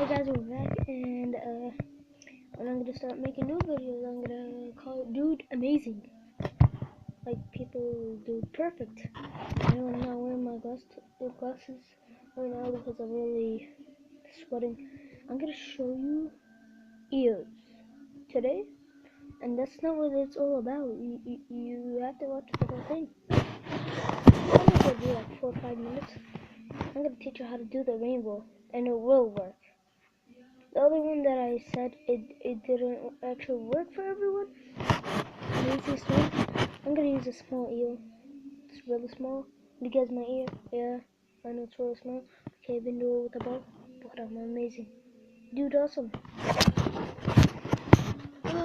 Hey guys, we're back, and when I'm gonna start making new videos, I'm gonna call it Dude Amazing. Like people, Dude Perfect. I know I'm not wearing my glasses right now because I'm really sweating. I'm gonna show you ears today, and that's not what it's all about. You have to watch the whole thing. I'm gonna do like 4 or 5 minutes. I'm gonna teach you how to do the rainbow, and it will work. The other one that I said it didn't actually work for everyone. The easiest one. I'm gonna use a small eel. It's really small. Because my ear, yeah, I know it's really small. Okay, I've been doing it with a ball, but I'm amazing. Dude, awesome. People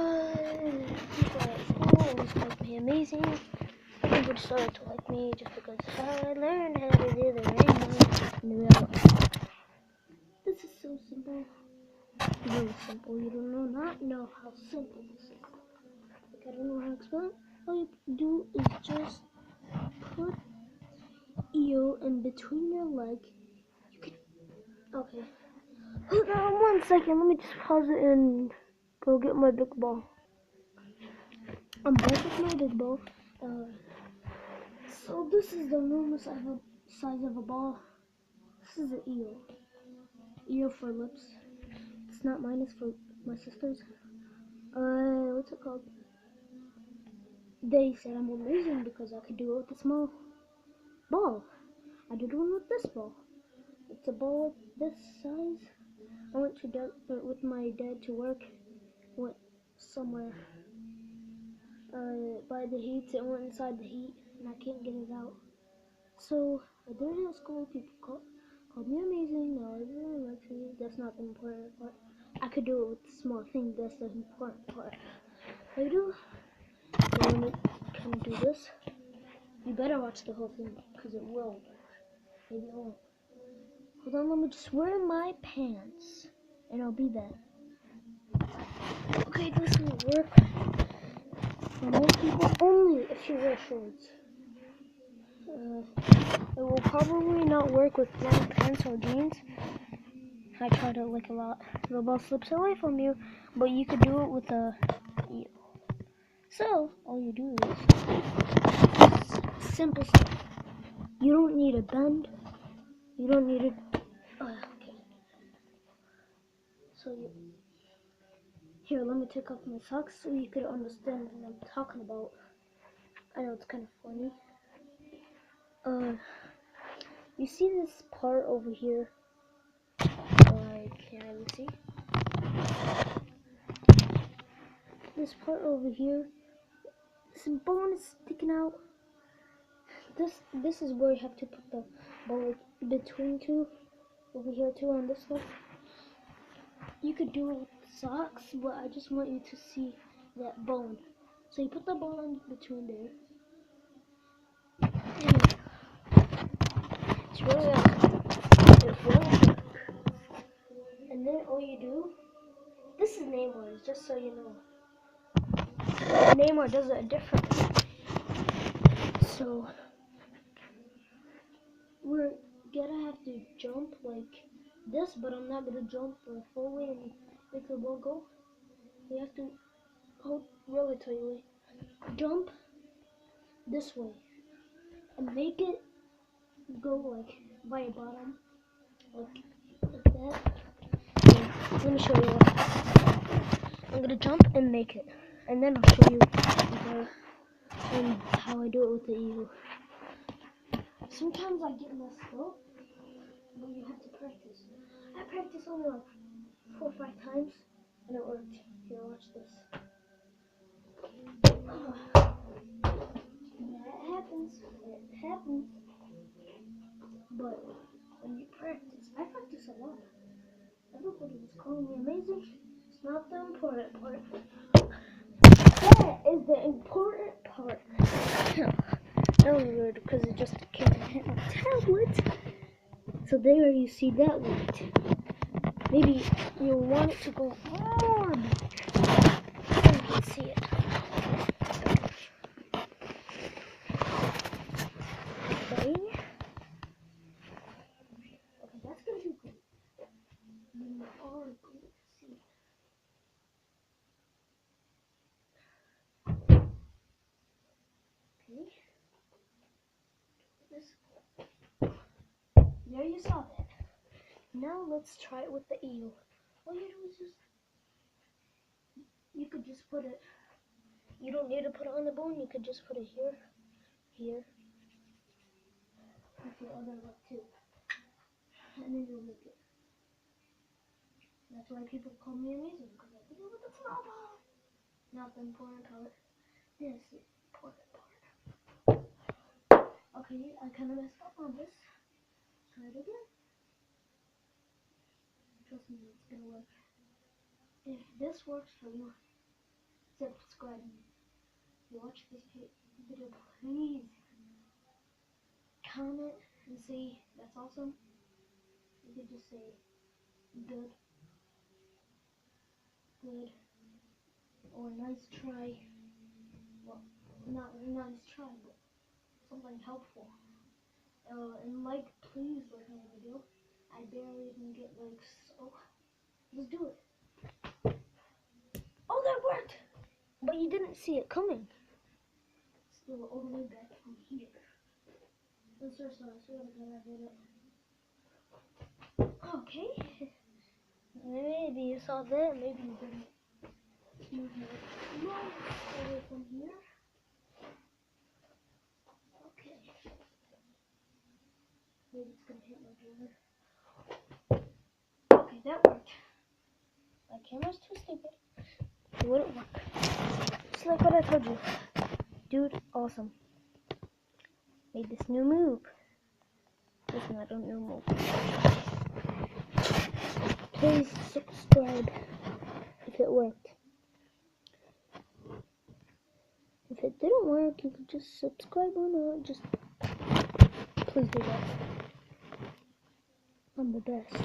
at school always called me amazing. Everybody started to like me just because I learned how to do the rainbow in real life. This is so simple. Really simple. You don't not know how simple this is. Like, I don't know how to explain. All you do is just put eel in between your leg. You can. Okay. Hold on 1 second. Let me just pause it and go get my big ball. I'm back with my big ball. So this is the normal size of a ball. This is an eel. Eel for lips. It's not mine. It's for my sister's. What's it called? They said I'm amazing because I could do it with a small ball. I did one with this ball. It's a ball with this size. I went with my dad to work. Went somewhere by the heat. It went inside the heat, and I can't get it out. So I did it at school. People called me amazing. Now everyone likes me. That's not the important part. I could do it with a small thing. That's the important part. I do. And when it can do this, you better watch the whole thing because it will. Maybe it won't. Hold on, let me just wear my pants, and I'll be back. Okay, this will work for most people, only if you wear shorts. It will probably not work with long pants or jeans. I tried it like a lot. The ball slips away from you, but you could do it with a eel. So, all you do is simple stuff. You don't need a bend. You don't need it. Okay. So here, let me take off my socks so you could understand what I'm talking about. I know it's kind of funny. You see this part over here? I can't really see. This part over here, some bone is sticking out. This is where you have to put the ball between two. Over here too on this one. You could do it with socks, but I just want you to see that bone. So you put the ball in between there. It's really awesome. It will work. And then all you do, this is nymar, just so you know. Nymar does it differently. So we're gonna have to jump like this, but I'm not gonna jump the full way and make the ball go. You have to hold really tightly. Jump this way and make it go like by your bottom, like that. And let me show you what. I'm gonna jump and make it, and then I'll show you how I do it with the eagle. Sometimes I get messed up, but you have to practice. I practiced only like 4 or 5 times, and it worked. Here, watch this. That happens. It happens. But when you practice, I practice a lot. Everybody was calling me amazing. It's not the important part. That is the important part. That was weird because it just came and hit my tablet. So there you see that worked. Maybe you want it to go more back. So you can see it. Okay, that's gonna be good. Oh, let's see. Okay. This. There you saw that. Now let's try it with the eel. All you do is you could just put it, you don't need to put it on the bone, you could just put it here, here, with your other leg too. And then you'll make it. That's why people call me amazing, because I can do it with the small ball. Not the important part. This is the important part. Okay, I kind of messed up on this. Try it again. Trust me, it's gonna work. If this works for you, subscribe me. If you watch this video, please comment and say that's awesome. You could just say good, good, or nice try. Well, not a nice try, but something helpful. And please like my video. I barely even get likes, so just do it. Oh, that worked! But you didn't see it coming. Still all the way back from here. I'm so sorry, I swear to God I did it. Okay. Maybe you saw that, maybe you didn't. Move it away from here. Okay. Maybe it's gonna hit my brother. Okay, that worked. My camera's too stupid. It wouldn't work. Just like what I told you. Dude, awesome. Made this new move. This is not a new move. Please subscribe if it worked. If it didn't work, you could just subscribe or not. Just please do that. I'm the best.